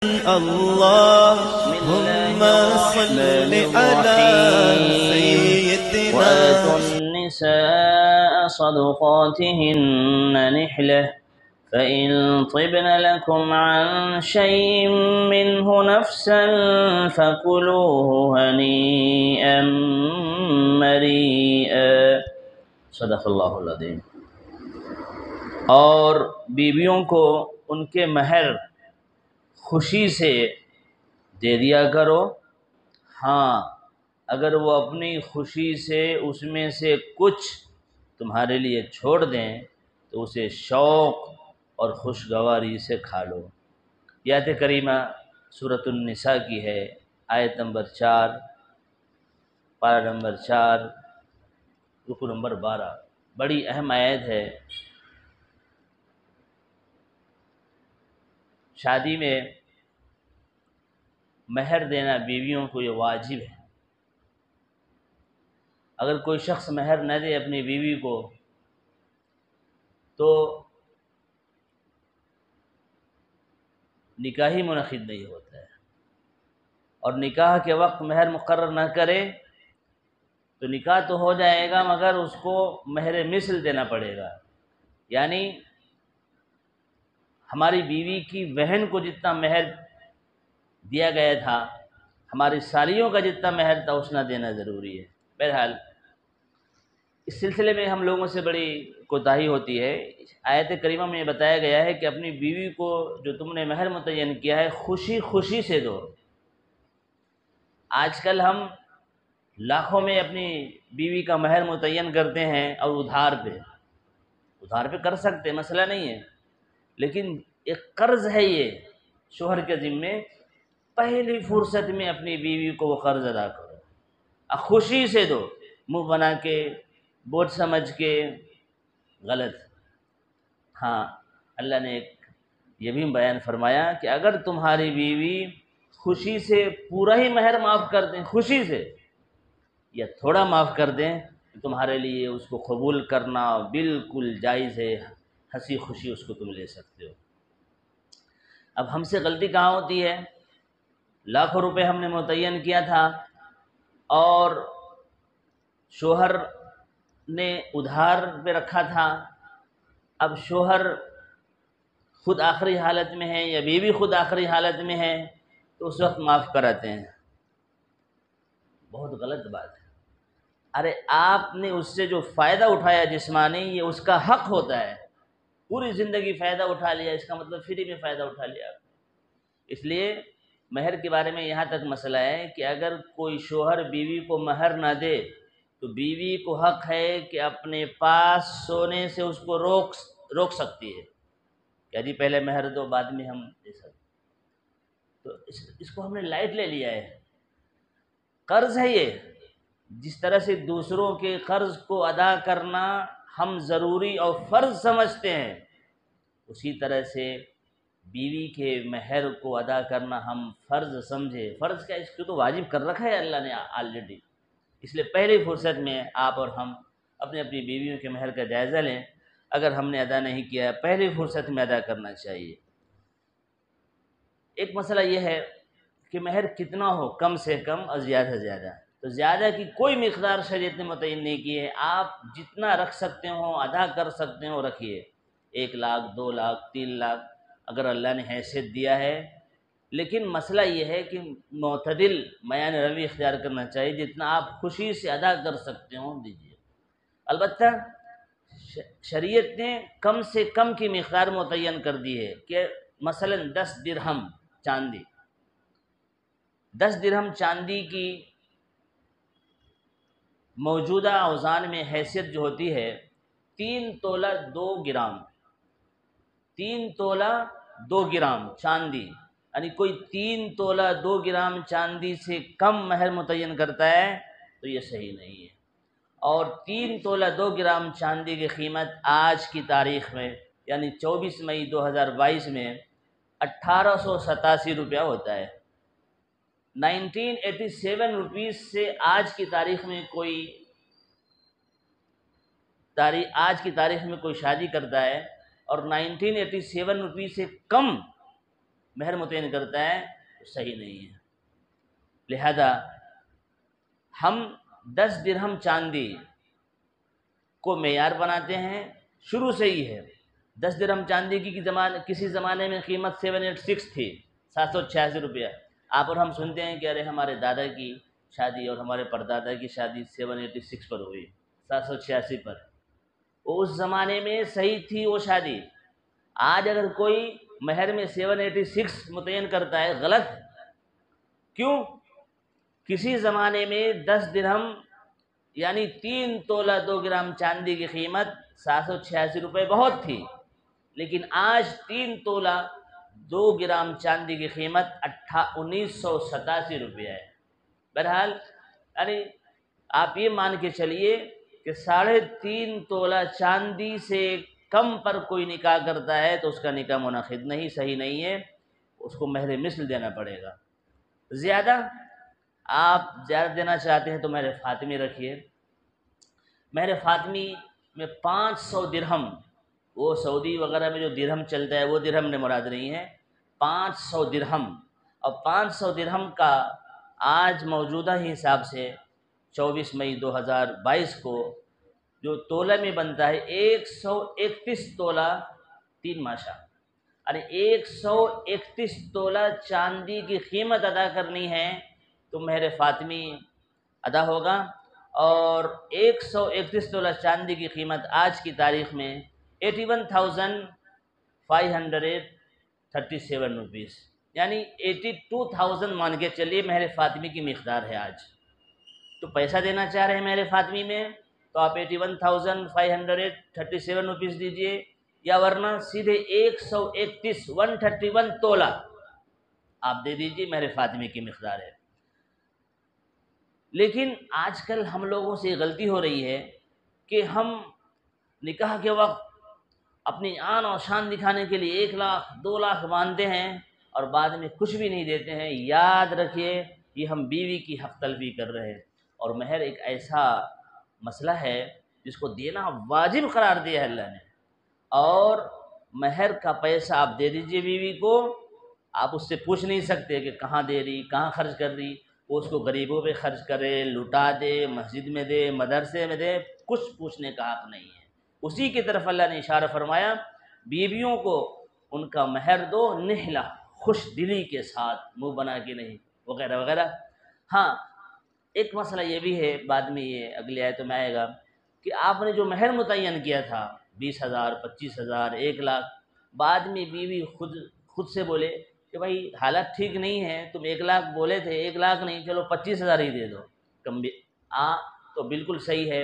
اللهم صل على سيدنا وآتوا النساء صدقاتهن نحلة فإن طبن لكم عن شيء منه نفسا فكلوه هنيئا مريئا صدق اللہ العظیم۔ اور بیویوں کو ان کے مہر خوشی سے دے دیا کرو، ہاں اگر وہ اپنی خوشی سے اس میں سے کچھ تمہارے لیے چھوڑ دیں تو اسے شوق اور خوشگواری سے کھا لو۔ یہ آیت کریمہ سورۃ النساء کی ہے، آیت نمبر 4، پارہ نمبر 4، رکو نمبر 12۔ بڑی اہم آیت ہے۔ شادی میں مہر دینا بیویوں کو یہ واجب ہے۔ اگر کوئی شخص مہر نہ دے اپنی بیوی کو تو نکاح ہی منعقد نہیں ہوتا ہے، اور نکاح کے وقت مہر مقرر نہ کرے تو نکاح تو ہو جائے گا مگر اس کو مہر مثل دینا پڑے گا، یعنی ہماری بیوی کی بہن کو جتنا مہر دیا گیا تھا، ہماری سالیوں کا جتنا مہر تھا اتنا دینا ضروری ہے۔ بہرحال اس سلسلے میں ہم لوگوں سے بڑی کوتاہی ہوتی ہے۔ آیت کریمہ میں یہ بتایا گیا ہے کہ اپنی بیوی کو جو تم نے مہر متعین کیا ہے خوشی خوشی سے دو۔ آج کل ہم لاکھوں میں اپنی بیوی کا مہر متعین کرتے ہیں، اور ادھار پہ کر سکتے، مسئلہ نہیں ہے، لیکن ایک قرض ہے یہ شوہر کے ذمے، پہلی فرصت میں اپنی بیوی کو وہ قرض ادا کرو، خوشی سے دو، منہ بنا کے، بوجھ سمجھ کے، غلط۔ ہاں اللہ نے ایک یہ بھی بیان فرمایا کہ اگر تمہاری بیوی خوشی سے پورا ہی مہر معاف کر دیں، خوشی سے، یا تھوڑا معاف کر دیں، تو تمہارے لیے اس کو قبول کرنا بالکل جائز ہے، ہنسی خوشی اس کو تم لے سکتے ہو۔ اب ہم سے غلطی کہاں ہوتی ہے؟ لاکھوں روپے ہم نے متعین کیا تھا اور شوہر نے ادھار پہ رکھا تھا، اب شوہر خود آخری حالت میں ہے یا بیوی خود آخری حالت میں ہے تو اس وقت معاف کراتے ہیں، بہت غلط بات ہے۔ ارے آپ نے اس سے جو فائدہ اٹھایا جسمانی، یہ اس کا حق ہوتا ہے، پوری زندگی فائدہ اٹھا لیا، اس کا مطلب فری میں فائدہ اٹھا لیا آپ۔ اس لیے مہر کے بارے میں یہاں تک مسئلہ ہے کہ اگر کوئی شوہر بیوی کو مہر نہ دے تو بیوی کو حق ہے کہ اپنے پاس سونے سے اس کو روک سکتی ہے کہ جی پہلے مہر دو بعد میں ہم دے سکتے۔ تو اس کو ہم نے لائٹ لے لیا ہے، قرض ہے یہ۔ جس طرح سے دوسروں کے قرض کو ادا کرنا ہم ضروری اور فرض سمجھتے ہیں، اسی طرح سے بیوی کے مہر کو ادا کرنا ہم فرض سمجھے۔ فرض کیا، اس کو تو واجب کر رکھا ہے اللہ نے آلریڈی، اس لیے پہلی فرصت میں آپ اور ہم اپنی بیویوں کے مہر کا جائزہ لیں۔ اگر ہم نے ادا نہیں کیا پہلی فرصت میں ادا کرنا چاہیے۔ ایک مسئلہ یہ ہے کہ مہر کتنا ہو، کم سے کم اور زیادہ سے زیادہ، تو زیادہ کی کوئی مقدار شریعت نے متعین نہیں کی ہے، آپ جتنا رکھ سکتے ہو ادا کر سکتے ہو رکھیے، 1 لاکھ 2 لاکھ 3 لاکھ اگر اللہ نے حیثیت دیا ہے، لیکن مسئلہ یہ ہے کہ معتدل میان روی اختیار کرنا چاہیے، جتنا آپ خوشی سے ادا کر سکتے ہو دیجیے۔ البتہ شریعت نے کم سے کم کی مقدار متعین کر دی ہے کہ مثلا 10 درہم چاندی، 10 درہم چاندی کی موجودہ اوزان میں حیثیت جو ہوتی ہے 3 تولہ 2 گرام، 3 تولہ 2 گرام چاندی، یعنی کوئی 3 تولہ 2 گرام چاندی سے کم مہر متعین کرتا ہے تو یہ صحیح نہیں ہے۔ اور 3 تولہ 2 گرام چاندی کی قیمت آج کی تاریخ میں یعنی 24 مئی 2022 میں 1887 روپیہ ہوتا ہے۔ 1987 روپیز سے آج کی تاریخ میں کوئی شادی کرتا ہے اور 1987 روپیز سے کم مہر متعین کرتا ہے تو صحیح نہیں ہے۔ لہذا ہم 10 درہم چاندی کو معیار بناتے ہیں، شروع سے ہی ہے۔ 10 درہم چاندی کی کسی زمانے میں قیمت 786 تھی، 786 روپیہ۔ آپ اور ہم سنتے ہیں کہ ارے ہمارے دادا کی شادی اور ہمارے پردادا کی شادی 786 پر ہوئی، 786 پر۔ وہ اس زمانے میں صحیح تھی وہ شادی۔ آج اگر کوئی مہر میں 786 متعین کرتا ہے، غلط۔ کیوں؟ کسی زمانے میں 10 درہم یعنی 3 تولہ 2 گرام چاندی کی قیمت 786 روپے بہت تھی، لیکن آج 3 تولہ 2 گرام چاندی کی قیمت 1987 روپے ہے۔ بہرحال یعنی آپ یہ مان کے چلیے کہ 3.5 تولہ چاندی سے کم پر کوئی نکاح کرتا ہے تو اس کا نکاح منعقد نہیں، صحیح نہیں ہے، اس کو مہر مثل دینا پڑے گا۔ زیادہ آپ زیادہ دینا چاہتے ہیں تو مہر فاطمی رکھیے۔ مہر فاطمی میں 500 درہم، وہ سعودی وغیرہ میں جو درہم چلتا ہے وہ درہم نے مراد نہیں ہے، 500 درہم۔ اور 500 درہم کا آج موجودہ ہی حساب سے 24 مئی 2022 کو جو تولہ میں بنتا ہے 131 تولہ 3 ماشا، یعنی 131 تولہ چاندی کی قیمت ادا کرنی ہے تو مہر فاطمی ادا ہوگا۔ اور 131 تولہ چاندی کی قیمت آج کی تاریخ میں 81,537 روپیز، یعنی 82,000 مان کے چلیے مہر فاطمی کی مقدار ہے آج۔ تو پیسہ دینا چاہ رہے ہیں مہر فاطمی میں تو آپ 81,537 روپیز دیجئے، یا ورنہ سیدھے 131 تولہ آپ دے دیجئے، مہر فاطمی کی مقدار ہے۔ لیکن آج کل ہم لوگوں سے غلطی ہو رہی ہے کہ ہم نکاح کے وقت اپنی آن اور شان دکھانے کے لیے 1 لاکھ 2 لاکھ باندھتے ہیں اور بعد میں کچھ بھی نہیں دیتے ہیں۔ یاد رکھیے یہ ہم بیوی کی حق تلفی کر رہے ہیں، اور مہر ایک ایسا مسئلہ ہے جس کو دینا واجب قرار دیا ہے اللہ نے۔ اور مہر کا پیسہ آپ دے دیجئے بیوی کو، آپ اس سے پوچھ نہیں سکتے کہ کہاں دے رہی، کہاں خرچ کر رہی، وہ اس کو غریبوں پہ خرچ کرے، لٹا دے، مسجد میں دے، مدرسے میں دے، کچھ پوچھنے کا حق نہیں ہے۔ اسی کی طرف اللہ نے اشارہ فرمایا، بیویوں کو ان کا مہر دو نہلا، خوش دلی کے ساتھ، منہ بنا کے نہیں، وغیرہ وغیرہ۔ ہاں ایک مسئلہ یہ بھی ہے، بعد میں یہ اگلی آیتوں میں آئے گا، کہ آپ نے جو مہر متعین کیا تھا 20,000 25,000 1 لاکھ، بعد میں بیوی خود سے بولے کہ بھائی حالت ٹھیک نہیں ہے، تم 1 لاکھ بولے تھے، 1 لاکھ نہیں، چلو 25,000 ہی دے دو، کم بھی تو بالکل صحیح ہے۔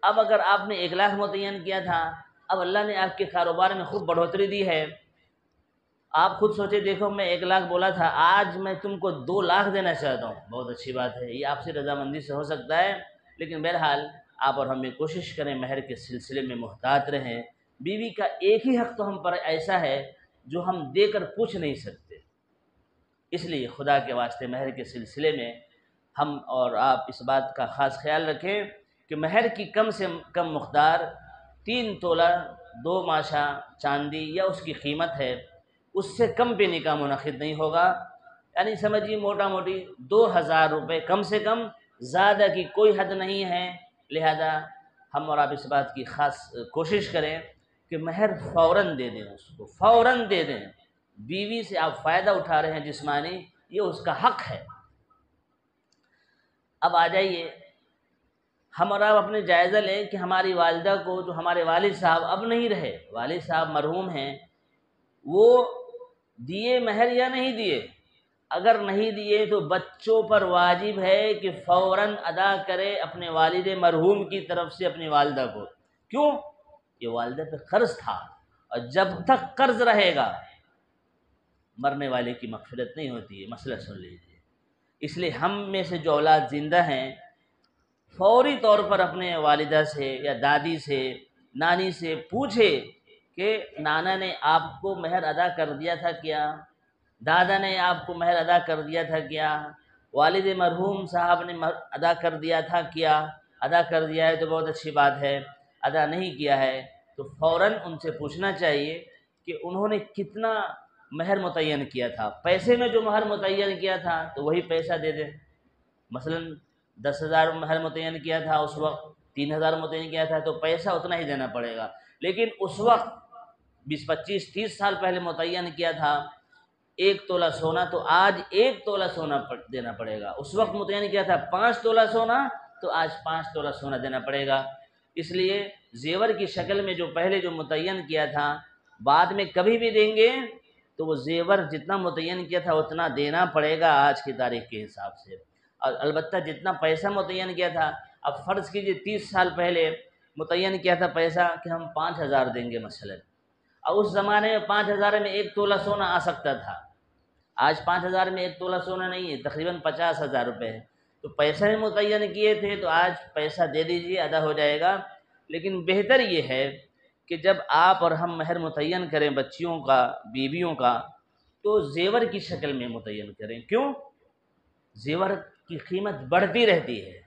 اب اگر آپ نے 1 لاکھ متعین کیا تھا، اب اللہ نے آپ کے کاروبار میں خوب بڑھوتری دی ہے، آپ خود سوچے دیکھو میں 1 لاکھ بولا تھا، آج میں تم کو 2 لاکھ دینا چاہتا ہوں، بہت اچھی بات ہے، یہ آپ سے رضامندی سے ہو سکتا ہے، لیکن بہرحال آپ اور ہم یہ کوشش کریں مہر کے سلسلے میں محتاط رہیں۔ بیوی کا ایک ہی حق تو ہم پر ایسا ہے جو ہم دے کر پوچھ نہیں سکتے، اس لیے خدا کے واسطے مہر کے سلسلے میں ہم اور آپ اس بات کا خاص خیال رکھیں کہ مہر کی کم سے کم مقدار 3 تولہ 2 ماشا چاندی یا اس کی قیمت ہے، اس سے کم پہ نکاح منعقد نہیں ہوگا، یعنی سمجھیے موٹا موٹی 2,000 روپے کم سے کم، زیادہ کی کوئی حد نہیں ہے۔ لہذا ہم اور آپ اس بات کی خاص کوشش کریں کہ مہر فوراً دے دیں، اس کو فوراً دے دیں۔ بیوی سے آپ فائدہ اٹھا رہے ہیں جسمانی، یہ اس کا حق ہے۔ اب آ جائیے ہم اور آپ اپنے جائزہ لیں کہ ہماری والدہ کو، جو ہمارے والد صاحب اب نہیں رہے، والد صاحب مرحوم ہیں، وہ دیے مہر یا نہیں دیے؟ اگر نہیں دیے تو بچوں پر واجب ہے کہ فوراً ادا کرے اپنے والد مرحوم کی طرف سے اپنی والدہ کو۔ کیوں؟ یہ والدہ پہ قرض تھا، اور جب تک قرض رہے گا مرنے والے کی مغفرت نہیں ہوتی ہے، مسئلہ سن لیجیے۔ اس لیے ہم میں سے جو اولاد زندہ ہیں فوری طور پر اپنے والدہ سے یا دادی سے، نانی سے پوچھے کہ نانا نے آپ کو مہر ادا کر دیا تھا کیا، دادا نے آپ کو مہر ادا کر دیا تھا کیا، والد مرحوم صاحب نے ادا کر دیا تھا کیا؟ ادا کر دیا ہے تو بہت اچھی بات ہے، ادا نہیں کیا ہے تو فوراً ان سے پوچھنا چاہیے کہ انہوں نے کتنا مہر متعین کیا تھا، پیسے میں جو مہر متعین کیا تھا تو وہی پیسہ دے دیں۔ مثلا 10,000 مہر متعین کیا تھا، اس وقت 3,000 متعین کیا تھا تو پیسہ اتنا ہی دینا پڑے گا۔ لیکن اس وقت 20 25 30 سال پہلے متعین کیا تھا 1 تولہ سونا، تو آج 1 تولہ سونا دینا پڑے گا۔ اس وقت متعین کیا تھا 5 تولہ سونا، تو آج 5 تولہ سونا دینا پڑے گا۔ اس لیے زیور کی شکل میں جو پہلے جو متعین کیا تھا، بعد میں کبھی بھی دیں گے تو وہ زیور جتنا متعین کیا تھا اتنا دینا پڑے گا آج کی تاریخ کے حساب سے۔ اور البتہ جتنا پیسہ متعین کیا تھا، اب فرض کیجئے 30 سال پہلے متعین کیا تھا پیسہ کہ ہم 5,000 دیں گے مثلا، اور اس زمانے میں 5,000 میں 1 تولہ سونا آ سکتا تھا۔ آج 5,000 میں 1 تولہ سونا نہیں ہے، تقریباً 50,000 روپے ہے۔ تو پیسہ ہی متعین کیے تھے تو آج پیسہ دے دیجئے، ادا ہو جائے گا۔ لیکن بہتر یہ ہے کہ جب آپ اور ہم مہر متعین کریں بچیوں کا، بیویوں کا، تو زیور کی شکل میں متعین کریں۔ کیوں؟ زیور کی قیمت بڑھتی رہتی ہے،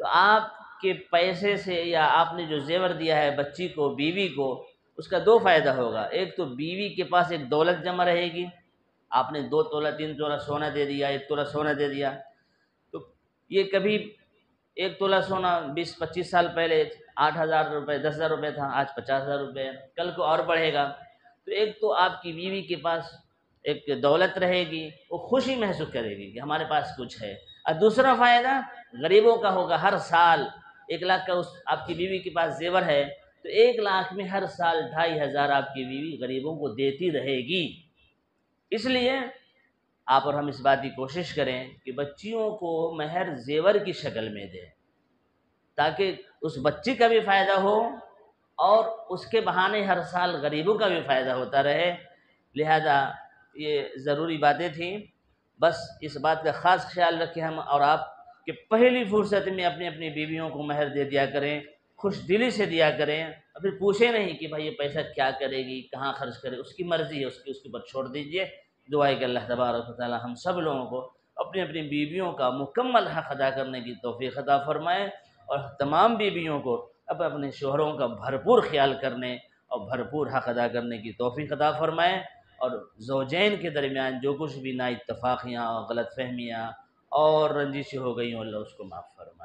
تو آپ کے پیسے سے یا آپ نے جو زیور دیا ہے بچی کو، بیوی کو، اس کا 2 فائدہ ہوگا۔ ایک تو بیوی کے پاس ایک دولت جمع رہے گی، آپ نے 2 تولہ 3 تولہ سونا دے دیا، 1 تولہ سونا دے دیا، تو یہ کبھی 1 تولہ سونا 20 25 سال پہلے 8,000 روپے 10,000 روپے تھا، آج 50,000 روپے ہے، کل کو اور بڑھے گا۔ تو ایک تو آپ کی بیوی کے پاس ایک دولت رہے گی، وہ خوشی محسوس کرے گی کہ ہمارے پاس کچھ ہے۔ اور دوسرا فائدہ غریبوں کا ہوگا، ہر سال 1 لاکھ کا اس آپ کی بیوی کے پاس زیور ہے تو 1 لاکھ میں ہر سال 2,500 آپ کی بیوی غریبوں کو دیتی رہے گی۔ اس لیے آپ اور ہم اس بات کی کوشش کریں کہ بچیوں کو مہر زیور کی شکل میں دیں، تاکہ اس بچی کا بھی فائدہ ہو اور اس کے بہانے ہر سال غریبوں کا بھی فائدہ ہوتا رہے۔ لہذا یہ ضروری باتیں تھیں، بس اس بات کا خاص خیال رکھیں ہم اور آپ کہ پہلی فرصت میں اپنی اپنی بیویوں کو مہر دے دیا کریں، خوش دلی سے دیا کریں، اور پھر پوچھیں نہیں کہ بھائی یہ پیسہ کیا کرے گی، کہاں خرچ کرے، اس کی مرضی ہے، اس کے اوپر چھوڑ دیجئے۔ دعا ہے کہ اللہ تبارک و تعالی ہم سب لوگوں کو اپنی اپنی بیویوں کا مکمل حق ادا کرنے کی توفیق عطا فرمائے، اور تمام بیویوں کو اپنے شوہروں کا بھرپور خیال کرنے اور بھرپور حق ادا کرنے کی توفیق عطا فرمائے، اور زوجین کے درمیان جو کچھ بھی نا اتفاقیاں اور غلط فہمیاں اور رنجشیں ہو گئی ہوں، اللہ اس کو معاف فرمائے۔